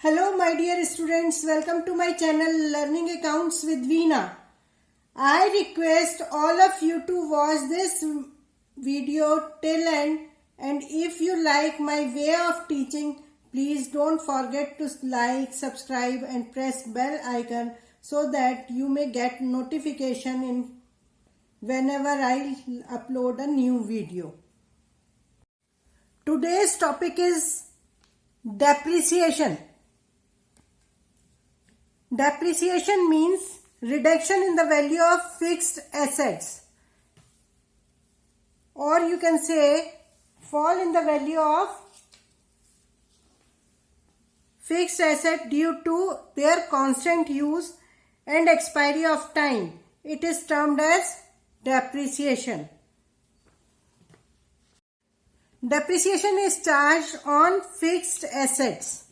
Hello my dear students, welcome to my channel Learning Accounts with Veena. I request all of you to watch this video till end, and if you like my way of teaching, please don't forget to like, subscribe and press bell icon so that you may get notification whenever I upload a new video. Today's topic is depreciation. Depreciation means reduction in the value of fixed assets, or you can say fall in the value of fixed asset due to their constant use and expiry of time. It is termed as depreciation. Depreciation is charged on fixed assets.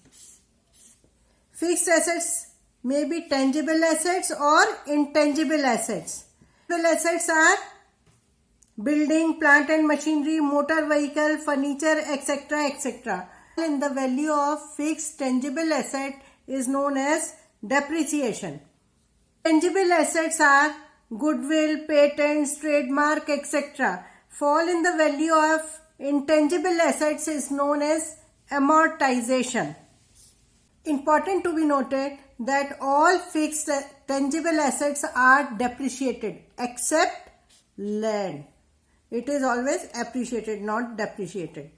Fixed assets may be tangible assets or intangible assets. Tangible assets are building, plant and machinery, motor vehicle, furniture, etc. etc. And the value of fixed tangible asset is known as depreciation. Tangible assets are goodwill, patents, trademark, etc. Fall in the value of intangible assets is known as amortization. Important to be noted that all fixed tangible assets are depreciated except land. It is always appreciated, not depreciated.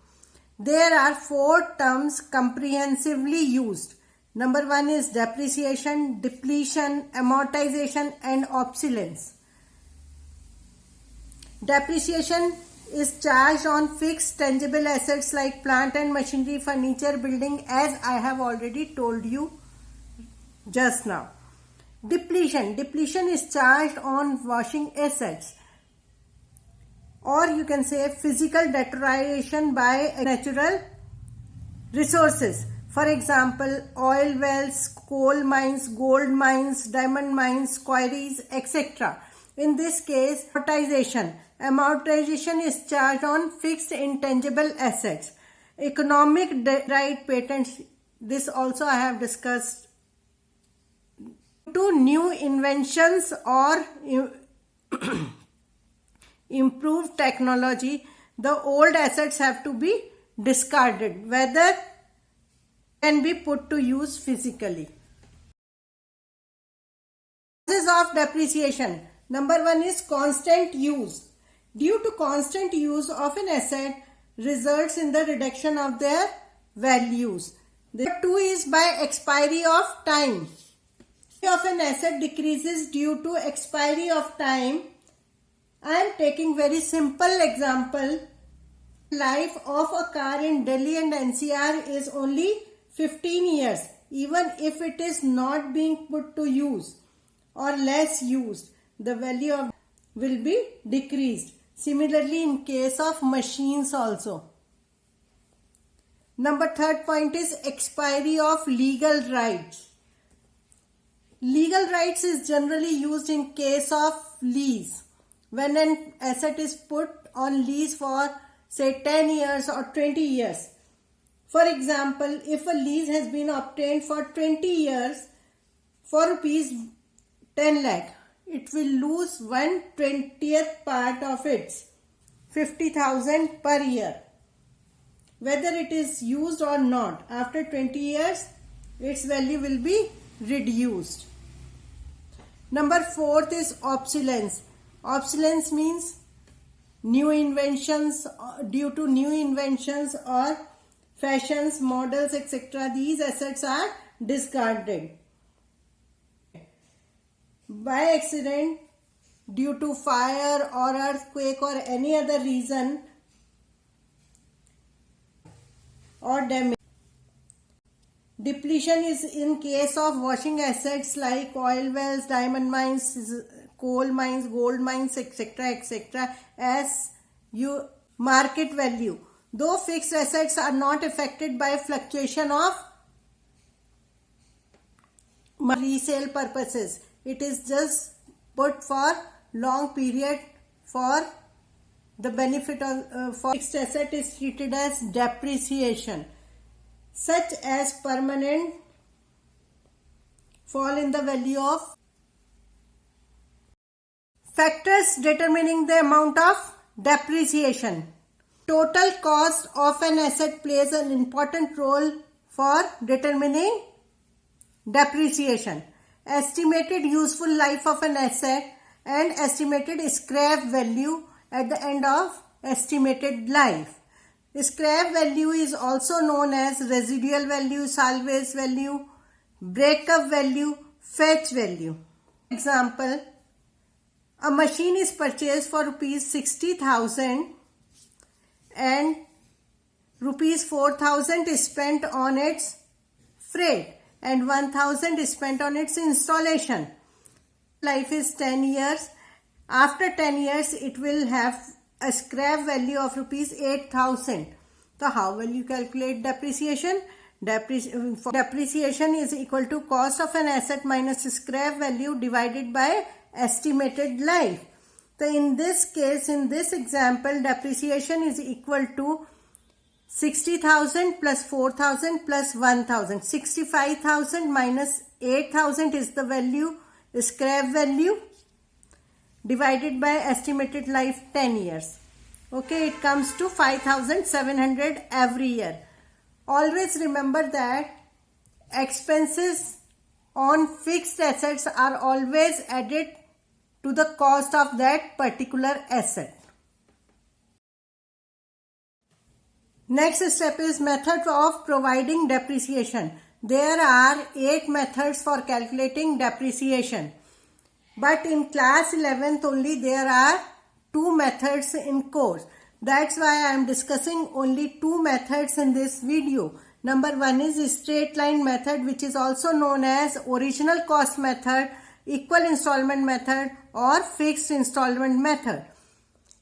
There are 4 terms comprehensively used. Number 1 is depreciation, depletion, amortization and obsolescence. Depreciation is charged on fixed tangible assets like plant and machinery, furniture, building, as I have already told you just now. Depletion is charged on washing assets, or you can say physical deterioration by natural resources. For example, oil wells, coal mines, gold mines, diamond mines, quarries, etc. In this case, amortization is charged on fixed intangible assets. Economic right patents, this also I have discussed. To new inventions or improved technology, the old assets have to be discarded, whether can be put to use physically. Causes of depreciation. Number 1 is constant use. Due to constant use of an asset results in the reduction of their values. Number 2 is by expiry of time. Of an asset decreases due to expiry of time. I am taking very simple example. Life of a car in Delhi and NCR is only 15 years. Even if it is not being put to use or less used, the value of will be decreased. Similarly, in case of machines also. Number 3rd point is expiry of legal rights. Legal rights is generally used in case of lease. When an asset is put on lease for say 10 years or 20 years. For example, if a lease has been obtained for 20 years for rupees 10 lakh, it will lose 1/20th part of its 50,000 per year. Whether it is used or not, after 20 years, its value will be reduced. Number 4th is obsolescence. Obsolescence means new inventions, due to new inventions or fashions, models, etc. These assets are discarded. By accident, due to fire or earthquake or any other reason or damage. Depletion is in case of washing assets like oil wells, diamond mines, coal mines, gold mines, etc. etc. as you market value. Though fixed assets are not affected by fluctuation of resale purposes. It is just put for long period for the benefit of fixed asset is treated as depreciation, such as permanent fall in the value of factors determining the amount of depreciation. Total cost of an asset plays an important role for determining depreciation. Estimated useful life of an asset and estimated scrap value at the end of estimated life. Scrap value is also known as residual value, salvage value, breakup value, fetch value. Example, a machine is purchased for rupees 60,000 and rupees 4,000 is spent on its freight and 1,000 is spent on its installation. Life is 10 years. After 10 years, it will have a scrap value of rupees 8,000. So how will you calculate depreciation? Depreciation is equal to cost of an asset minus scrap value divided by estimated life. So in this case, in this example, depreciation is equal to 60,000 plus 4,000 plus 1,000. 65,000 minus 8,000 is the value, scrap value, divided by estimated life 10 years. Okay, it comes to 5,700 every year. Always remember that expenses on fixed assets are always added to the cost of that particular asset. Next step is method of providing depreciation. There are 8 methods for calculating depreciation. But in class 11th only there are 2 methods in course. That's why I am discussing only 2 methods in this video. Number 1 is straight line method, which is also known as original cost method, equal installment method or fixed installment method.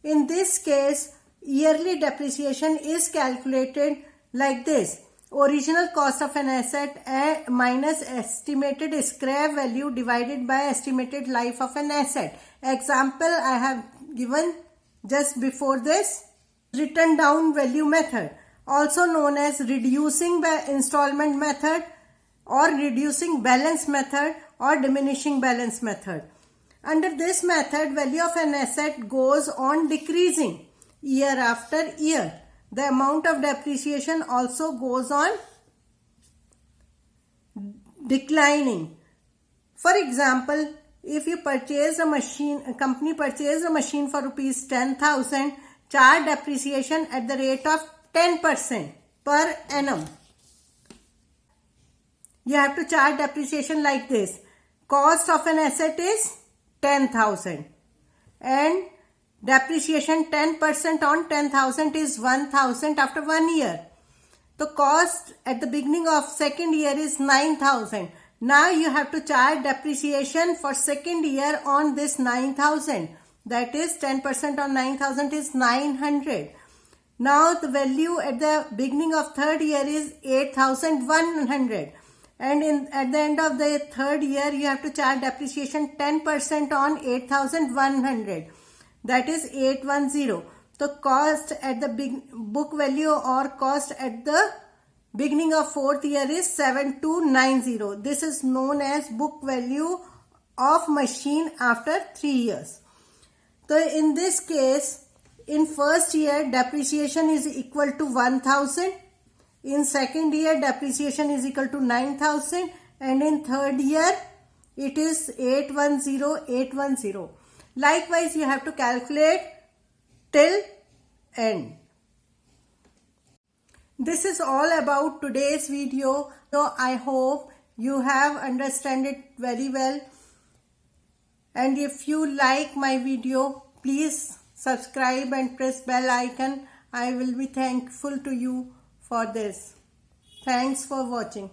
In this case, yearly depreciation is calculated like this. Original cost of an asset minus estimated scrap value divided by estimated life of an asset. Example I have given just before this. Written down value method, also known as reducing by installment method or reducing balance method or diminishing balance method. Under this method, value of an asset goes on decreasing year after year. The amount of depreciation also goes on declining. For example, if you purchase a machine, a company purchased a machine for rupees 10,000, charge depreciation at the rate of 10% per annum. You have to charge depreciation like this. Cost of an asset is 10,000 and depreciation 10% on 10,000 is 1,000 after 1 year. The cost at the beginning of second year is 9,000. Now you have to charge depreciation for second year on this 9,000. That is 10% on 9,000 is 900. Now the value at the beginning of third year is 8,100. And at the end of the third year, you have to charge depreciation 10% on 8,100. That is 810. The cost at the book value or cost at the beginning of fourth year is 7290. This is known as book value of machine after 3 years. So in this case, in first year depreciation is equal to 1,000. In second year depreciation is equal to 9,000 and in third year it is 810. Likewise, you have to calculate till end. This is all about today's video. So I hope you have understood it very well. And if you like my video, please subscribe and press bell icon. I will be thankful to you for this. Thanks for watching.